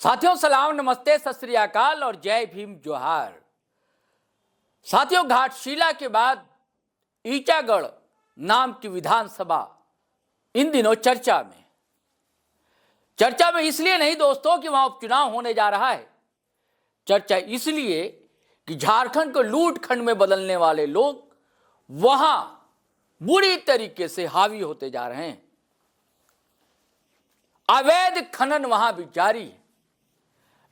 साथियों सलाम, नमस्ते, सत श्री अकाल और जय भीम जोहार। साथियों, घाटशिला के बाद ईचागढ़ नाम की विधानसभा इन दिनों चर्चा में इसलिए नहीं दोस्तों कि वहां उपचुनाव होने जा रहा है। चर्चा इसलिए कि झारखंड को लूट खंड में बदलने वाले लोग वहां बुरी तरीके से हावी होते जा रहे हैं। अवैध खनन वहां भी जारी है।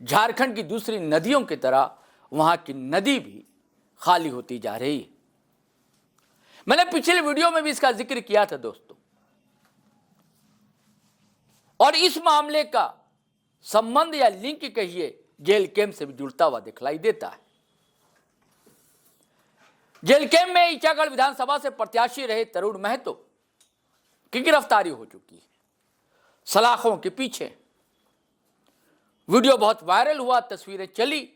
झारखंड की दूसरी नदियों की तरह वहां की नदी भी खाली होती जा रही है। मैंने पिछले वीडियो में भी इसका जिक्र किया था दोस्तों, और इस मामले का संबंध या लिंक कहिए जेल कैंप से भी जुड़ता हुआ दिखलाई देता है। जेल कैंप में ईचागढ़ विधानसभा से प्रत्याशी रहे तरुण महतो की गिरफ्तारी हो चुकी है। सलाखों के पीछे वीडियो बहुत वायरल हुआ, तस्वीरें चली।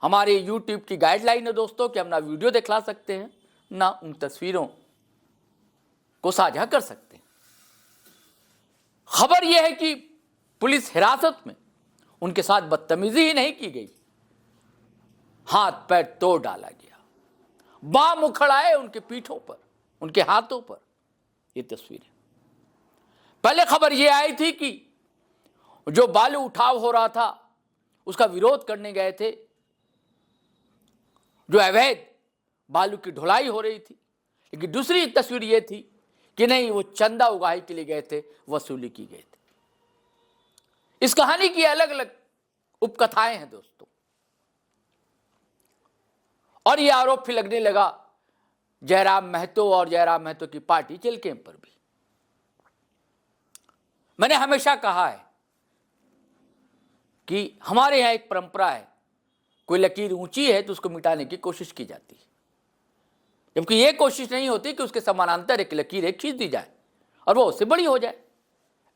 हमारे YouTube की गाइडलाइन है दोस्तों कि हम ना वीडियो दिखला सकते हैं ना उन तस्वीरों को साझा कर सकते हैं। खबर यह है कि पुलिस हिरासत में उनके साथ बदतमीजी ही नहीं की गई, हाथ पैर तोड़ डाला गया, बाम उखड़ाए उनके पीठों पर, उनके हाथों पर। ये तस्वीरें पहले खबर यह आई थी कि जो बालू उठाव हो रहा था उसका विरोध करने गए थे, जो अवैध बालू की ढुलाई हो रही थी। लेकिन दूसरी तस्वीर यह थी कि नहीं, वो चंदा उगाही के लिए गए थे, वसूली की गई थी। इस कहानी की अलग अलग उपकथाएं हैं दोस्तों, और यह आरोप फिर लगने लगा जयराम महतो और जयराम महतो की पार्टी जेल कैंप पर भी। मैंने हमेशा कहा है कि हमारे यहां एक परंपरा है, कोई लकीर ऊंची है तो उसको मिटाने की कोशिश की जाती है, जबकि यह कोशिश नहीं होती कि उसके समानांतर एक लकीर एक खींच दी जाए और वो उससे बड़ी हो जाए।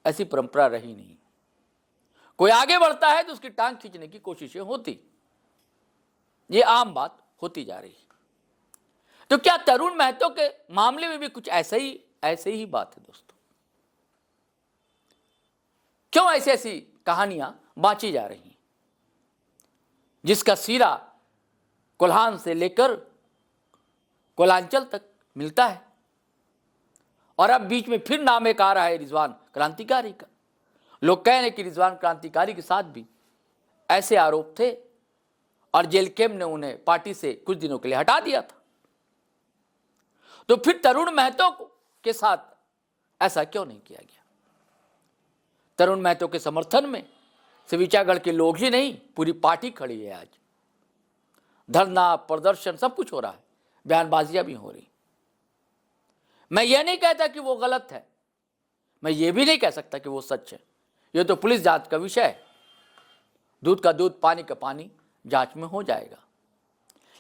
ऐसी परंपरा रही नहीं। कोई आगे बढ़ता है तो उसकी टांग खींचने की कोशिशें होती, ये आम बात होती जा रही है। तो क्या तरुण महतो के मामले में भी कुछ ऐसे ही बात है दोस्तों? क्यों ऐसी ऐसी कहानियां बांची जा रही हैं, जिसका सिरा कोल्हान से लेकर कोलांचल तक मिलता है? और अब बीच में फिर नाम एक आ रहा है रिजवान क्रांतिकारी का। लोग कह रहे हैं कि रिजवान क्रांतिकारी के साथ भी ऐसे आरोप थे और जेल कैंप ने उन्हें पार्टी से कुछ दिनों के लिए हटा दिया था। तो फिर तरुण महतो के साथ ऐसा क्यों नहीं किया गया? तरुण महतो के समर्थन में सिर्फ ईचागढ़ के लोग ही नहीं, पूरी पार्टी खड़ी है। आज धरना, प्रदर्शन, सब कुछ हो रहा है, बयानबाजियां भी हो रही। मैं ये नहीं कहता कि वो गलत है, मैं ये भी नहीं कह सकता कि वो सच है। ये तो पुलिस जांच का विषय है। दूध का दूध, पानी का पानी जांच में हो जाएगा।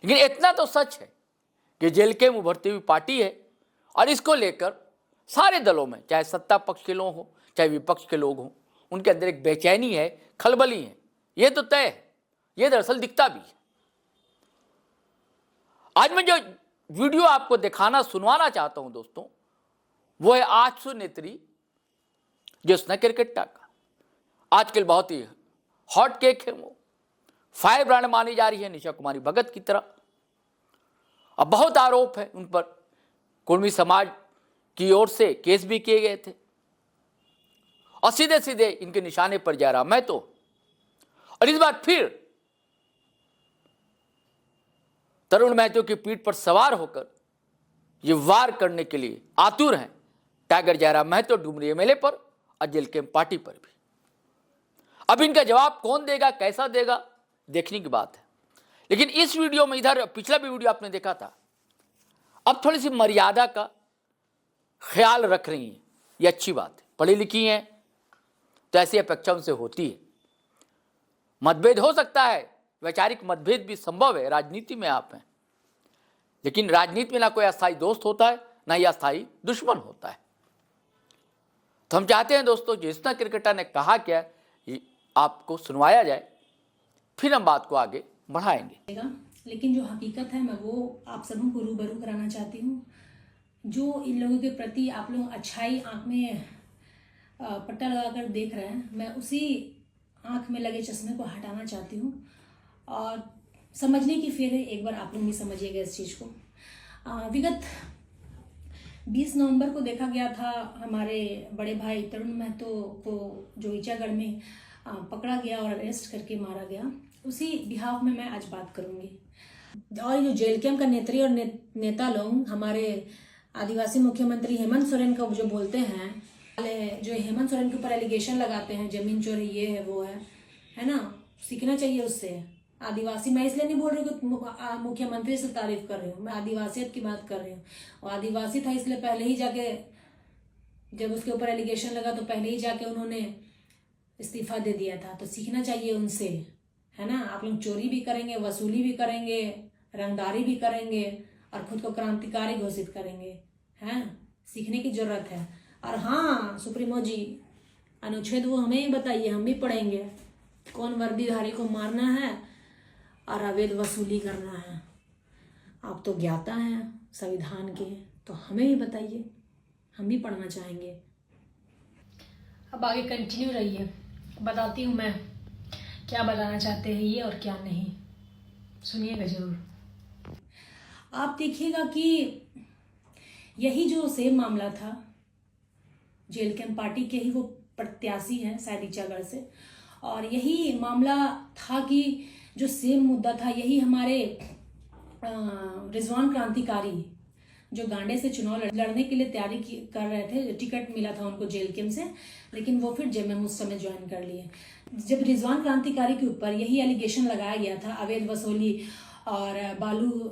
लेकिन इतना तो सच है कि जेल कैंप उभरती हुई पार्टी है, और इसको लेकर सारे दलों में, चाहे सत्ता पक्ष के लोग हों चाहे विपक्ष के लोग हों, उनके अंदर एक बेचैनी है, खलबली है। ये तो तय है, ये दरअसल दिखता भी है। आज मैं जो वीडियो आपको दिखाना, सुनवाना चाहता हूं दोस्तों, वो है आजसू नेत्री ज्योत्सना केरकेट्टा का। आजकल बहुत ही हॉट केक है, वो फायर ब्रांड मानी जा रही है निशा कुमारी भगत की तरह। अब बहुत आरोप है उन पर, कुर्मी समाज की ओर से केस भी किए गए थे, और सीधे सीधे इनके निशाने पर जयराम महतो। और इस बार फिर तरुण महतो की पीठ पर सवार होकर ये वार करने के लिए आतुर हैं टाइगर जयराम महतो, डुमरी एमएलए पर और जेल कैंप पार्टी पर भी। अब इनका जवाब कौन देगा, कैसा देगा, देखने की बात है। लेकिन इस वीडियो में, इधर पिछला भी वीडियो आपने देखा था, अब थोड़ी सी मर्यादा का ख्याल रख रही हैं, ये अच्छी बात है। पढ़ी लिखी हैं तो ऐसी अपेक्षा उनसे होती है। मतभेद हो सकता है, वैचारिक मतभेद भी संभव है, राजनीति में आप हैं। लेकिन राजनीति में ना कोई अस्थायी दोस्त होता है, ना ही अस्थायी दुश्मन होता है। तो हम चाहते हैं दोस्तों, ज्योत्सना केरकेट्टा ने कहा क्या, आपको सुनवाया जाए, फिर हम बात को आगे बढ़ाएंगे। लेकिन जो हकीकत है मैं वो आप सबों को रूबरू कराना चाहती हूँ। जो इन लोगों के प्रति आप लोग अच्छाई आंख में पट्टा लगाकर देख रहे हैं, मैं उसी आंख में लगे चश्मे को हटाना चाहती हूँ और समझने की फिर एक बार आप लोग भी समझिएगा इस चीज़ को। विगत 20 नवंबर को देखा गया था हमारे बड़े भाई तरुण महतो को जो ईचागढ़ में पकड़ा गया और अरेस्ट करके मारा गया, उसी बिहाफ में मैं आज बात करूंगी। और ये जेल कैंप का नेत्री और नेता लोग हमारे आदिवासी मुख्यमंत्री हेमंत सोरेन का जो बोलते हैं, जो हेमंत सोरेन के ऊपर एलिगेशन लगाते हैं जमीन चोरी ये है वो है ना, सीखना चाहिए उससे। आदिवासी, मैं इसलिए नहीं बोल रही हूँ कि मुख्यमंत्री से तारीफ कर रही हूँ, मैं आदिवासियत की बात कर रही हूँ। और आदिवासी था इसलिए पहले ही जाके, जब उसके ऊपर एलिगेशन लगा तो पहले ही जाके उन्होंने इस्तीफा दे दिया था। तो सीखना चाहिए उनसे, है ना। आप लोग चोरी भी करेंगे, वसूली भी करेंगे, रंगदारी भी करेंगे और खुद को क्रांतिकारी घोषित करेंगे, हैं। सीखने की जरूरत है। और हाँ सुप्रीमो जी, अनुच्छेद वो हमें ही बताइए, हम भी पढ़ेंगे। कौन वर्दीधारी को मारना है और अवैध वसूली करना है, आप तो ज्ञाता हैं संविधान के, तो हमें भी बताइए, हम भी पढ़ना चाहेंगे। अब आगे कंटिन्यू रहिए, बताती हूँ मैं क्या बताना चाहते हैं ये और क्या नहीं, सुनिएगा जरूर। आप देखिएगा कि यही जो सेम मामला था, जेल कैंप पार्टी के ही वो प्रत्याशी हैं शायद ईचागढ़ से, और यही मामला था कि जो सेम मुद्दा था, यही हमारे रिजवान क्रांतिकारी जो गांडे से चुनाव लड़ने के लिए तैयारी कर रहे थे, टिकट मिला था उनको जेल कैंप से, लेकिन वो फिर जेएमएम उस समय ज्वाइन कर लिए। जब रिजवान क्रांतिकारी के ऊपर यही एलिगेशन लगाया गया था अवैध वसूली और बालू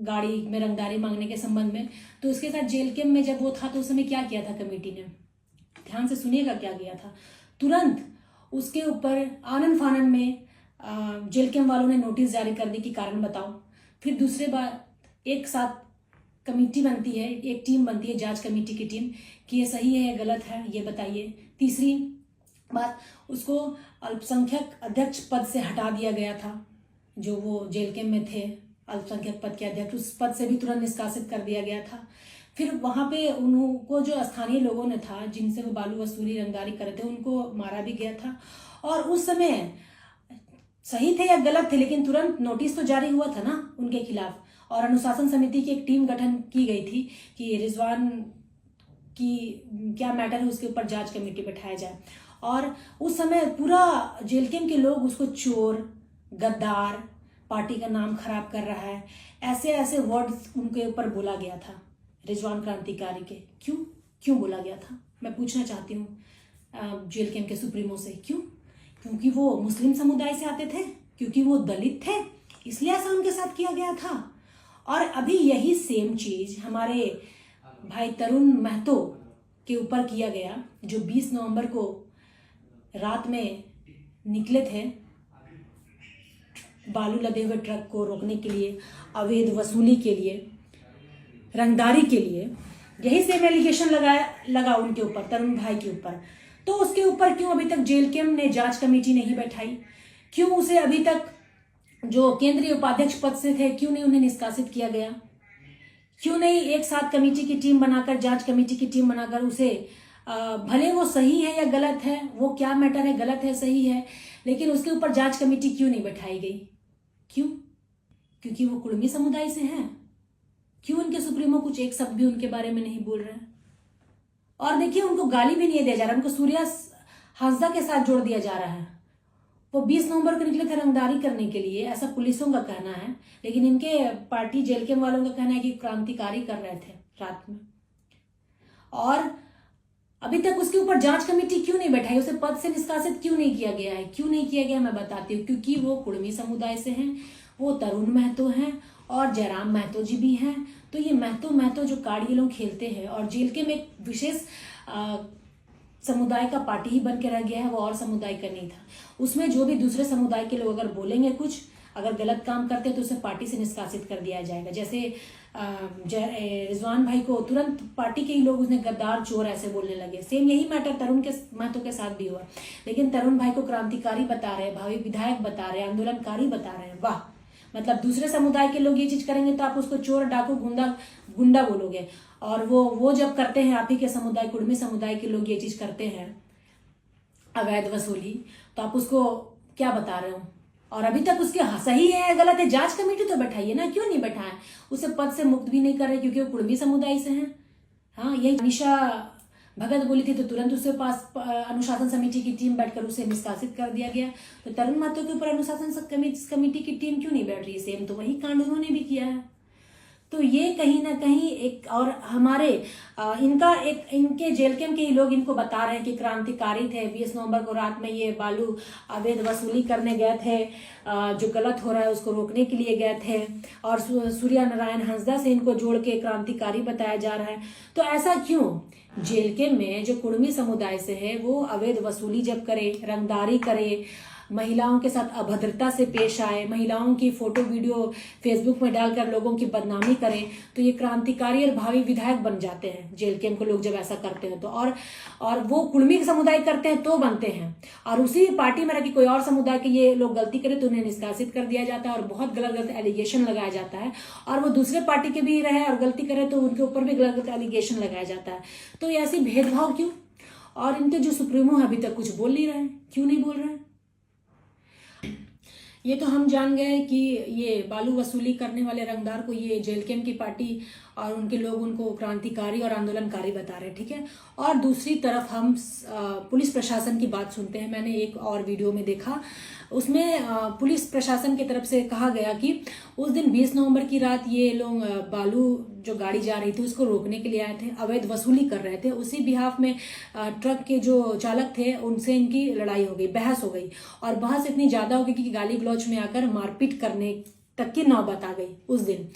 गाड़ी में रंगदारी मांगने के संबंध में, तो उसके साथ जेल कैंप में जब वो था तो उस समय क्या किया था कमेटी ने, ध्यान से सुनिएगा क्या किया था। तुरंत उसके ऊपर आनन फानन में जेल कैंप वालों ने नोटिस जारी कर दी कि कारण बताओ। फिर दूसरे बार एक साथ कमेटी बनती है, एक टीम बनती है, जांच कमेटी की टीम, कि ये सही है या गलत है ये बताइए। तीसरी बात, उसको अल्पसंख्यक अध्यक्ष पद से हटा दिया गया था, जो वो जेल कैंप में थे अल्पसंख्यक पद के अध्यक्ष, उस पद से भी तुरंत निष्कासित कर दिया गया था। फिर वहां पे उनको जो स्थानीय लोगों ने था जिनसे वो बालू वसूली रंगदारी कर रहे थे, उनको मारा भी गया था। और उस समय सही थे या गलत थे, लेकिन तुरंत नोटिस तो जारी हुआ था ना उनके खिलाफ, और अनुशासन समिति की एक टीम गठन की गई थी कि रिजवान की क्या मैटर है उसके ऊपर जांच कमेटी बैठाया जाए। और उस समय पूरा जेल कैंप के लोग उसको चोर, गद्दार, पार्टी का नाम खराब कर रहा है, ऐसे ऐसे वर्ड्स उनके ऊपर बोला गया था रिजवान क्रांतिकारी के। क्यों बोला गया था, मैं पूछना चाहती हूँ जेल कैंप के सुप्रीमो से। क्योंकि वो मुस्लिम समुदाय से आते थे, क्योंकि वो दलित थे, इसलिए ऐसा उनके साथ किया गया था। और अभी यही सेम चीज हमारे भाई तरुण महतो के ऊपर किया गया, जो 20 नवंबर को रात में निकले थे बालू लदे हुए ट्रक को रोकने के लिए, अवैध वसूली के लिए, रंगदारी के लिए। यही सेम एलिगेशन लगा उनके ऊपर, तरुण भाई के ऊपर। तो उसके ऊपर क्यों अभी तक जेल कैंप ने जांच कमेटी नहीं बैठाई? क्यों उसे अभी तक जो केंद्रीय उपाध्यक्ष पद से थे, क्यों नहीं उन्हें निष्कासित किया गया? क्यों नहीं एक साथ कमेटी की टीम बनाकर, जांच कमेटी की टीम बनाकर उसे, भले वो सही है या गलत है, वो क्या मैटर है, गलत है सही है, लेकिन उसके ऊपर जांच कमेटी क्यों नहीं बैठाई गई? क्यों? क्योंकि वो कुड़मी समुदाय से हैं। क्यों उनके सुप्रीमो कुछ एक शब्द भी उनके बारे में नहीं बोल रहे हैं? और देखिए, उनको गाली भी नहीं दिया जा रहा, उनको सूर्या हांसदा के साथ जोड़ दिया जा रहा है। वो 20 नवंबर को निकले थे रंगदारी करने के लिए, ऐसा पुलिसों का कहना है, लेकिन इनके पार्टी जेल कैंप वालों का कहना है कि क्रांतिकारी कर रहे थे रात में। और अभी तक उसके ऊपर जांच कमेटी क्यों नहीं बैठाई? उसे पद से निष्कासित क्यों नहीं किया गया है? क्यों नहीं किया गया, मैं बताती हूँ। क्योंकि वो कुड़मी समुदाय से हैं, वो तरुण महतो हैं और जयराम महतो जी भी हैं। तो ये महतो जो कार्ड ये लोग खेलते हैं, और जेल के में एक विशेष समुदाय का पार्टी ही बन के रह गया है, वो और समुदाय का नहीं था। उसमें जो भी दूसरे समुदाय के लोग अगर बोलेंगे कुछ, अगर गलत काम करते हैं तो उसे पार्टी से निष्कासित कर दिया जाएगा। जैसे रिजवान भाई को तुरंत पार्टी के ही लोग उसने गद्दार, चोर ऐसे बोलने लगे। सेम यही मैटर तरुण के महतो के साथ भी हुआ, लेकिन तरुण भाई को क्रांतिकारी बता रहे, भावी विधायक बता रहे, आंदोलनकारी बता रहे हैं। वाह, मतलब दूसरे समुदाय के लोग ये चीज करेंगे तो आप उसको चोर, डाकू, गुंडा बोलोगे, और वो जब करते हैं, आप ही के समुदाय, कुड़मी समुदाय के लोग ये चीज करते हैं, अवैध वसूली, तो आप उसको क्या बता रहे हो? और अभी तक उसके सही है गलत है, जांच कमेटी तो बैठाइए ना, क्यों नहीं बैठाए? उसे पद से मुक्त भी नहीं कर रहे क्योंकि वो कुर्मी समुदाय से हैं। हाँ, यही निशा भगत बोली थी तो तुरंत उसके पास अनुशासन समिति की टीम बैठकर उसे निष्कासित कर दिया गया। तो तरुण महतो के ऊपर अनुशासन कमेटी की टीम क्यों नहीं बैठ रही? सेम तो वही कांड उन्होंने भी किया है। तो ये कहीं ना कहीं एक, और हमारे इनके जेल कैंप के ही लोग इनको बता रहे हैं कि क्रांतिकारी थे। 20 नवंबर को रात में ये बालू अवैध वसूली करने गए थे, जो गलत हो रहा है उसको रोकने के लिए गए थे, और सूर्या नारायण हंसदा से इनको जोड़ के क्रांतिकारी बताया जा रहा है। तो ऐसा क्यों? जेल कैंप में जो कुर्मी समुदाय से है वो अवैध वसूली जब करे, रंगदारी करे, महिलाओं के साथ अभद्रता से पेश आए, महिलाओं की फोटो वीडियो फेसबुक में डालकर लोगों की बदनामी करें, तो ये क्रांतिकारी और भावी विधायक बन जाते हैं जेल कैंप के लोग जब ऐसा करते हैं तो। और वो कुर्मी समुदाय करते हैं तो बनते हैं, और उसी पार्टी में रह के कोई और समुदाय के ये लोग गलती करे तो उन्हें निष्कासित कर दिया जाता है और बहुत गलत गलत एलिगेशन लगाया जाता है। और वो दूसरे पार्टी के भी रहे और गलती करे तो उनके ऊपर भी गलत गलत एलिगेशन लगाया जाता है। तो ऐसी भेदभाव क्यों? और इनके जो सुप्रीमो है अभी तक कुछ बोल नहीं रहे, क्यों नहीं बोल रहे? ये तो हम जान गए कि ये बालू वसूली करने वाले रंगदार को ये जेल कैंप की पार्टी और उनके लोग उनको क्रांतिकारी और आंदोलनकारी बता रहे हैं, ठीक है। और दूसरी तरफ हम पुलिस प्रशासन की बात सुनते हैं। मैंने एक और वीडियो में देखा, उसमें पुलिस प्रशासन की तरफ से कहा गया कि उस दिन 20 नवंबर की रात ये लोग बालू जो गाड़ी जा रही थी उसको रोकने के लिए आए थे, अवैध वसूली कर रहे थे। उसी बिहाफ में ट्रक के जो चालक थे उनसे इनकी लड़ाई हो गई, बहस हो गई, और बहस इतनी ज्यादा हो गई कि गाली गलौज में आकर मारपीट करने तक की नौबत आ गई उस दिन।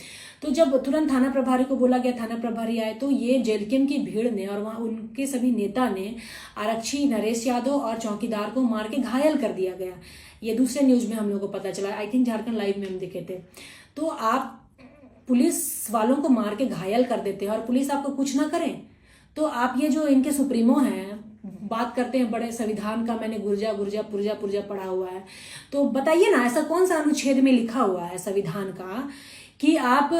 तो जब तुरंत थाना प्रभारी को बोला गया, थाना प्रभारी आए, तो ये जेल कैंप की भीड़ ने और वहां उनके सभी नेता ने आरक्षी नरेश यादव और चौकीदार को मार के घायल कर दिया गया। ये दूसरे न्यूज में हम लोगों को पता चला, आई थिंक झारखंड लाइव में हम देखे थे। तो आप पुलिस वालों को मार के घायल कर देते हैं और पुलिस आपको कुछ ना करें, तो आप ये जो इनके सुप्रीमो हैं बात करते हैं बड़े संविधान का, मैंने गुर्जा गुर्जा पुर्जा पुर्जा पढ़ा हुआ है, तो बताइए ना ऐसा कौन सा अनुच्छेद में लिखा हुआ है संविधान का कि आप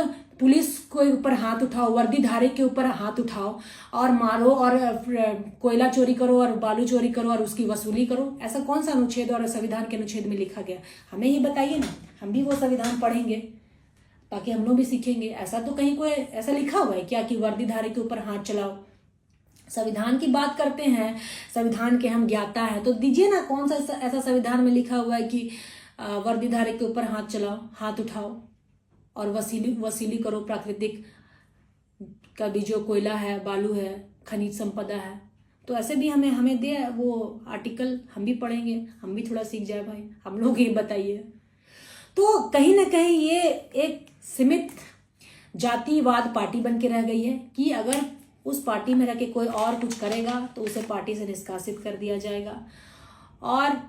पुलिस के ऊपर हाथ उठाओ, वर्दीधारी के ऊपर हाथ उठाओ और मारो और कोयला चोरी करो और बालू चोरी करो और उसकी वसूली करो? ऐसा कौन सा अनुच्छेद और संविधान के अनुच्छेद में लिखा गया? हमें ये बताइए ना, हम भी वो संविधान पढ़ेंगे ताकि हम लोग भी सीखेंगे। ऐसा तो कहीं कोई ऐसा लिखा हुआ है क्या कि वर्दीधारी के ऊपर हाथ चलाओ? संविधान की बात करते हैं, संविधान के हम ज्ञाता है, तो दीजिए ना कौन सा ऐसा संविधान में लिखा हुआ है कि वर्दीधारी के ऊपर हाथ चलाओ, हाथ उठाओ और वसूली करो प्राकृतिक का भी जो कोयला है, बालू है, खनिज संपदा है। तो ऐसे भी हमें दे वो आर्टिकल, हम भी पढ़ेंगे, हम भी थोड़ा सीख जाए भाई, हम लोग ये बताइए। तो कहीं ना कहीं ये एक सीमित जातिवाद पार्टी बन के रह गई है कि अगर उस पार्टी में रह के कोई और कुछ करेगा तो उसे पार्टी से निष्कासित कर दिया जाएगा, और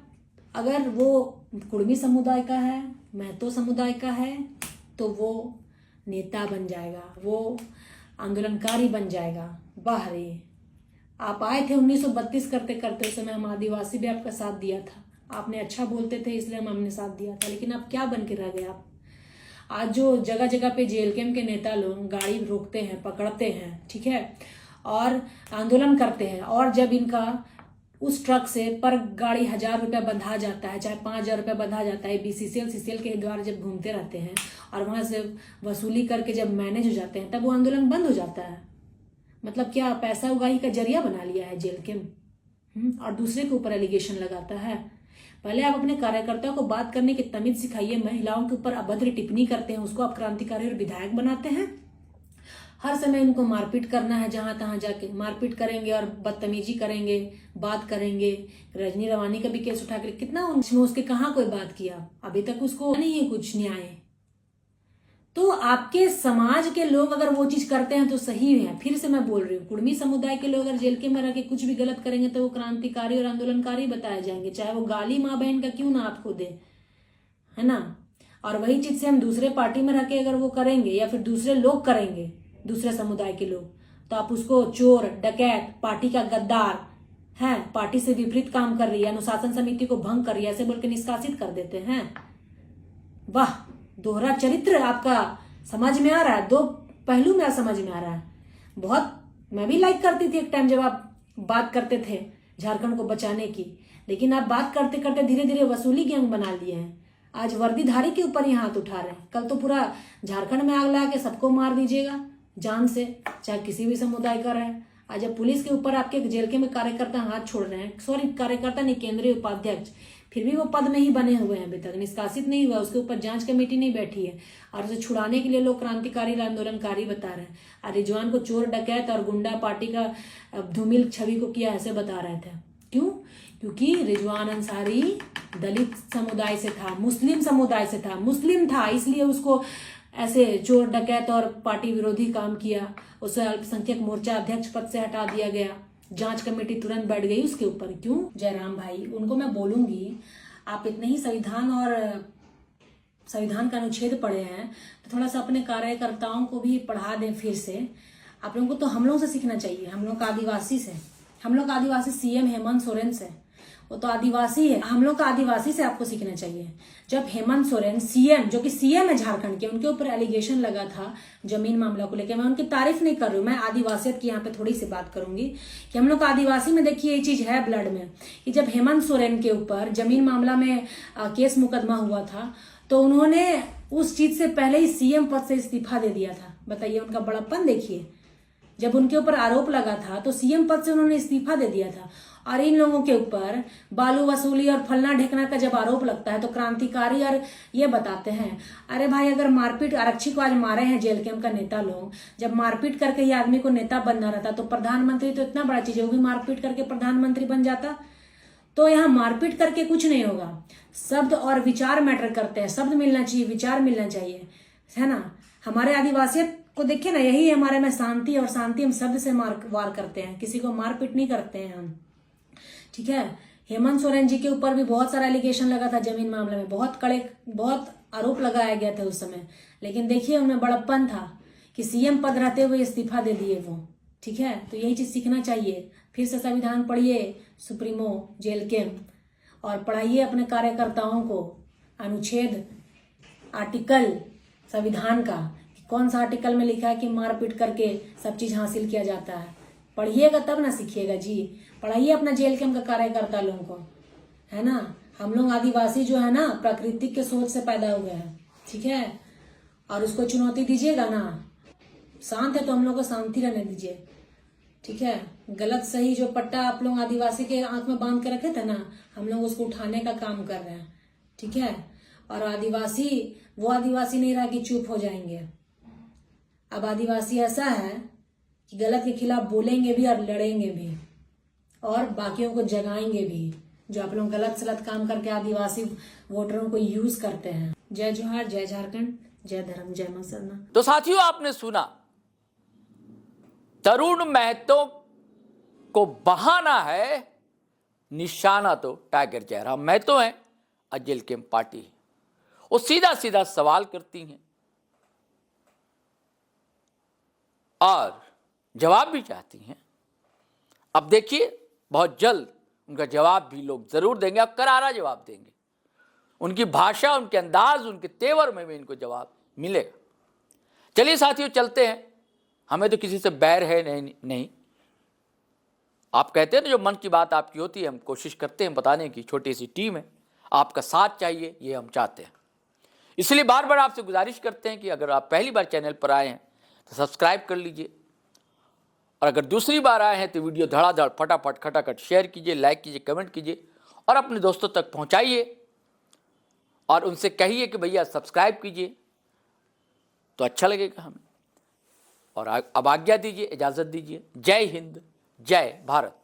अगर वो कुर्मी समुदाय का है, महतो समुदाय का है, तो वो नेता बन जाएगा, वो आंदोलनकारी बन जाएगा। वाह रे, आप आए थे 1932 करते करते, उस समय हम आदिवासी भी आपका साथ दिया था, आपने अच्छा बोलते थे इसलिए हमने साथ दिया था, लेकिन अब क्या बन के रह गए आप? आज जो जगह जगह पे जेल कैंप के नेता लोग गाड़ी रोकते हैं, पकड़ते हैं, ठीक है, और आंदोलन करते हैं, और जब इनका उस ट्रक से पर गाड़ी 1000 रुपया बंधा जाता है, चाहे 5000 रुपया बंधा जाता है, बीसीसीएल के द्वारा जब घूमते रहते हैं और वहां से वसूली करके जब मैनेज हो जाते हैं, तब वो आंदोलन बंद हो जाता है। मतलब क्या पैसा उगाही का जरिया बना लिया है जेल कैंप, और दूसरे के ऊपर एलिगेशन लगाता है। पहले आप अपने कार्यकर्ताओं को बात करने की तमीज सिखाइए। महिलाओं के ऊपर अभद्र टिप्पणी करते हैं, उसको आप क्रांतिकारी और विधायक बनाते हैं। हर समय इनको मारपीट करना है, जहां तहां जाके मारपीट करेंगे और बदतमीजी करेंगे, बात करेंगे। रजनी रवानी का भी केस उठा कर कितना उसमें उसके कहाँ कोई बात किया, अभी तक उसको नहीं है कुछ न्याय। तो आपके समाज के लोग अगर वो चीज करते हैं तो सही है। फिर से मैं बोल रही हूँ, कुर्मी समुदाय के लोग अगर जेल के में रह के कुछ भी गलत करेंगे तो वो क्रांतिकारी और आंदोलनकारी बताए जाएंगे, चाहे वो गाली माँ बहन का क्यों ना आपको दे, है ना। और वही चीज से हम दूसरे पार्टी में रह के अगर वो करेंगे या फिर दूसरे लोग करेंगे, दूसरे समुदाय के लोग, तो आप उसको चोर, डकैत, पार्टी का गद्दार है, पार्टी से विपरीत काम कर रही है, अनुशासन समिति को भंग कर रही है, ऐसे बोल के निष्कासित कर देते हैं। वाह, दोहरा चरित्र आपका समझ में आ रहा है, दो पहलू मेरा समझ में आ रहा है। बहुत मैं भी लाइक करती थी एक टाइम जब आप बात करते थे झारखंड को बचाने की, लेकिन आप बात करते करते धीरे धीरे वसूली गैंग बना लिए हैं। आज वर्दीधारी के ऊपर ही हाथ उठा रहे हैं, कल तो पूरा झारखंड में आग लगा के सबको मार दीजिएगा जान से, चाहे किसी भी समुदाय का रहे। आज जब पुलिस के ऊपर आपके जेल के में कार्यकर्ता हाथ छोड़ रहे हैं, सॉरी कार्यकर्ता नहीं, केंद्रीय उपाध्यक्ष, फिर भी वो पद में ही बने हुए हैं, अभी तक निष्कासित नहीं हुआ, उसके ऊपर जांच कमेटी नहीं बैठी है और उसे छुड़ाने के लिए लोग क्रांतिकारी आंदोलनकारी बता रहे हैं। और रिजवान को चोर डकैत और गुंडा पार्टी का धूमिल छवि को किया ऐसे बता रहे थे। क्यों? क्योंकि रिजवान अंसारी दलित समुदाय से था, मुस्लिम समुदाय से था, मुस्लिम था, इसलिए उसको ऐसे चोर डकैत और पार्टी विरोधी काम किया। उसे अल्पसंख्यक मोर्चा अध्यक्ष पद से हटा दिया गया, जांच कमेटी तुरंत बैठ गई उसके ऊपर। क्यों? जयराम भाई, उनको मैं बोलूंगी, आप इतने ही संविधान और संविधान का अनुच्छेद पढ़े हैं तो थोड़ा सा अपने कार्यकर्ताओं को भी पढ़ा दें फिर से। आप लोगों को तो हम लोगों से सीखना चाहिए, हम लोग का आदिवासी से, हम लोग का आदिवासी सीएम हेमंत सोरेन से, वो तो आदिवासी है, हम लोग का आदिवासी से आपको सीखना चाहिए। जब हेमंत सोरेन सीएम, जो कि सीएम है झारखंड के, उनके ऊपर एलिगेशन लगा था जमीन मामला को लेकर, मैं उनकी तारीफ नहीं कर रही हूँ, मैं आदिवासियत की यहाँ पे थोड़ी सी बात करूंगी कि हम लोग का आदिवासी में देखिए ये चीज है ब्लड में, कि जब हेमंत सोरेन के ऊपर जमीन मामला में केस मुकदमा हुआ था तो उन्होंने उस चीज से पहले ही सीएम पद से इस्तीफा दे दिया था। बताइए उनका बड़प्पन देखिए, जब उनके ऊपर आरोप लगा था तो सीएम पद से उन्होंने इस्तीफा दे दिया था। और इन लोगों के ऊपर बालू वसूली और फलना ढेकना का जब आरोप लगता है तो क्रांतिकारी और ये बताते हैं, अरे भाई अगर मारपीट, आरक्षी को आज मारे हैं जेल कैंप का नेता लोग, जब मारपीट करके ये आदमी को नेता बनना रहता तो प्रधानमंत्री तो इतना बड़ा चीज है, वो भी मारपीट करके प्रधानमंत्री बन जाता। तो यहाँ मारपीट करके कुछ नहीं होगा, शब्द और विचार मैटर करते हैं, शब्द मिलना चाहिए, विचार मिलना चाहिए, है ना। हमारे आदिवासियत को देखिए ना, यही हमारे में शांति, और शांति हम शब्द से वार करते हैं, किसी को मारपीट नहीं करते हैं हम, ठीक है। हेमंत सोरेन जी के ऊपर भी बहुत सारा एलिगेशन लगा था जमीन मामले में, बहुत आरोप लगाया गया था उस समय, लेकिन देखिए उनमें बड़प्पन था कि सीएम पद रहते हुए इस्तीफा दे दिए वो, ठीक है। तो यही चीज सीखना चाहिए। फिर से संविधान पढ़िए, सुप्रीमो, जेल कैंप, और पढ़ाइए अपने कार्यकर्ताओं को अनुच्छेद, आर्टिकल संविधान का, कौन सा आर्टिकल में लिखा है कि मारपीट करके सब चीज हासिल किया जाता है। पढ़िएगा तब ना सीखिएगा जी, पढ़ाइए अपना जेल कैंप का कार्यकर्ता लोगों को, है ना। हम लोग आदिवासी जो है ना प्राकृतिक के सोच से पैदा हुए हैं, ठीक है, और उसको चुनौती दीजिएगा ना। शांत है तो हम लोग को शांति रहने दीजिए, ठीक है। गलत सही जो पट्टा आप लोग आदिवासी के आंख में बांध के रखे थे ना, हम लोग उसको उठाने का काम कर रहे हैं, ठीक है। और आदिवासी वो आदिवासी नहीं रहा कि चुप हो जाएंगे। अब आदिवासी ऐसा है कि गलत के खिलाफ बोलेंगे भी और लड़ेंगे भी, और बाकियों को जगाएंगे भी, जो आप लोग गलत सलत काम करके आदिवासी वोटरों को यूज करते हैं। जय जोहार, जय झारखंड, जय धर्म, जय मां सरना। तो साथियों, आपने सुना तरुण महतो को बहाना है, निशाना तो टाइगर जयराम महतो है और जेल कैंप पार्टी है। वो सीधा सीधा सवाल करती हैं और जवाब भी चाहती हैं। अब देखिए बहुत जल्द उनका जवाब भी लोग जरूर देंगे और करारा जवाब देंगे। उनकी भाषा, उनके अंदाज, उनके तेवर में भी इनको जवाब मिलेगा। चलिए साथियों, चलते हैं। हमें तो किसी से बैर है नहीं। आप कहते हैं ना, जो मन की बात आपकी होती है, हम कोशिश करते हैं बताने की। छोटी सी टीम है, आपका साथ चाहिए, ये हम चाहते हैं। इसलिए बार बार आपसे गुजारिश करते हैं कि अगर आप पहली बार चैनल पर आए हैं तो सब्सक्राइब कर लीजिए, और अगर दूसरी बार आए हैं तो वीडियो धड़ाधड़ फटाफट खटाखट शेयर कीजिए, लाइक कीजिए, कमेंट कीजिए और अपने दोस्तों तक पहुंचाइए, और उनसे कहिए कि भैया सब्सक्राइब कीजिए, तो अच्छा लगेगा हमें। और अब आज्ञा दीजिए, इजाज़त दीजिए। जय हिंद, जय भारत।